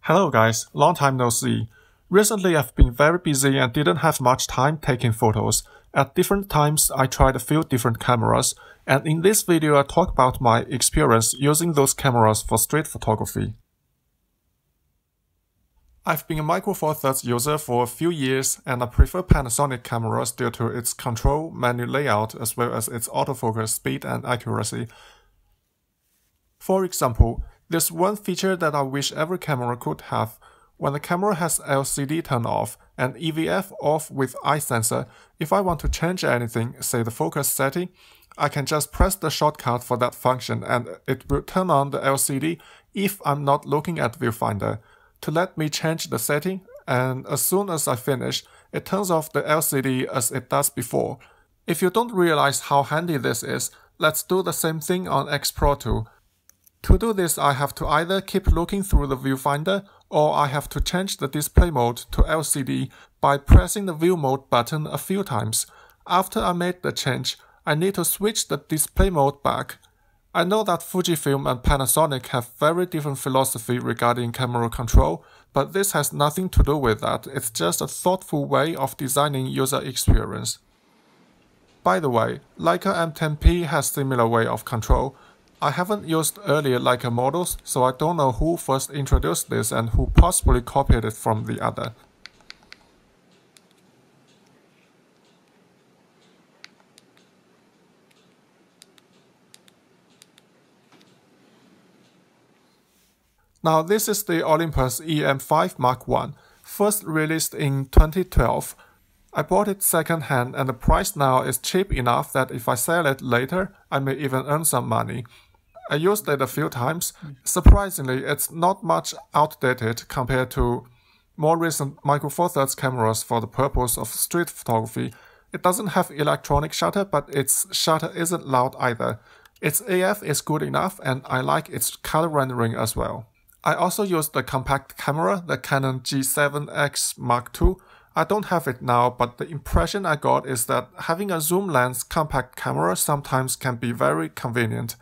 Hello guys, long time no see. Recently I've been very busy and didn't have much time taking photos. At different times I tried a few different cameras, and in this video I talk about my experience using those cameras for street photography. I've been a Micro Four Thirds user for a few years and I prefer Panasonic cameras due to its control menu layout as well as its autofocus speed and accuracy. For example, there's one feature that I wish every camera could have. When the camera has LCD turned off and EVF off with eye sensor, if I want to change anything, say the focus setting, I can just press the shortcut for that function and it will turn on the LCD if I'm not looking at viewfinder to let me change the setting, and as soon as I finish, it turns off the LCD as it does before. If you don't realize how handy this is, let's do the same thing on X Pro 2. To do this, I have to either keep looking through the viewfinder or I have to change the display mode to LCD by pressing the view mode button a few times. After I made the change, I need to switch the display mode back. I know that Fujifilm and Panasonic have very different philosophy regarding camera control, but this has nothing to do with that. It's just a thoughtful way of designing user experience. By the way, Leica M10P has similar way of control. I haven't used earlier Leica models, so I don't know who first introduced this and who possibly copied it from the other. Now this is the Olympus EM5 Mark I, first released in 2012. I bought it second-hand and the price now is cheap enough that if I sell it later, I may even earn some money. I used it a few times. Surprisingly, it's not much outdated compared to more recent Micro Four Thirds cameras for the purpose of street photography. It doesn't have electronic shutter, but its shutter isn't loud either. Its AF is good enough and I like its color rendering as well. I also used the compact camera, the Canon G7X Mark II. I don't have it now, but the impression I got is that having a zoom lens compact camera sometimes can be very convenient.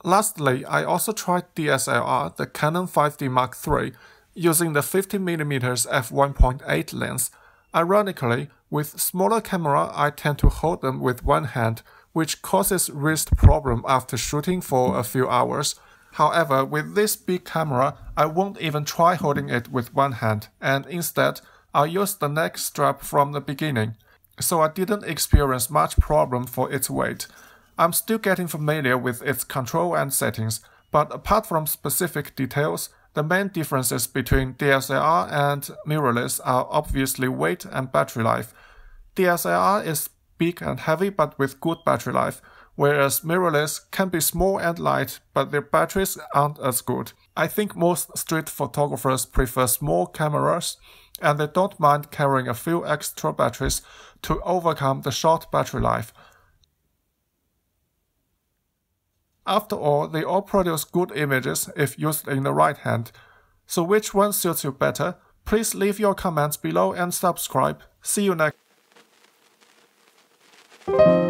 Lastly, I also tried DSLR, the Canon 5D Mark III, using the 50mm f1.8 lens. Ironically, with smaller camera, I tend to hold them with one hand, which causes wrist problem after shooting for a few hours. However, with this big camera, I won't even try holding it with one hand, and instead, I'll use the neck strap from the beginning, so I didn't experience much problem for its weight. I'm still getting familiar with its control and settings, but apart from specific details, the main differences between DSLR and mirrorless are obviously weight and battery life. DSLR is big and heavy but with good battery life, whereas mirrorless can be small and light, but their batteries aren't as good. I think most street photographers prefer small cameras, and they don't mind carrying a few extra batteries to overcome the short battery life. After all, they all produce good images if used in the right hand. So which one suits you better? Please leave your comments below and subscribe. See you next time.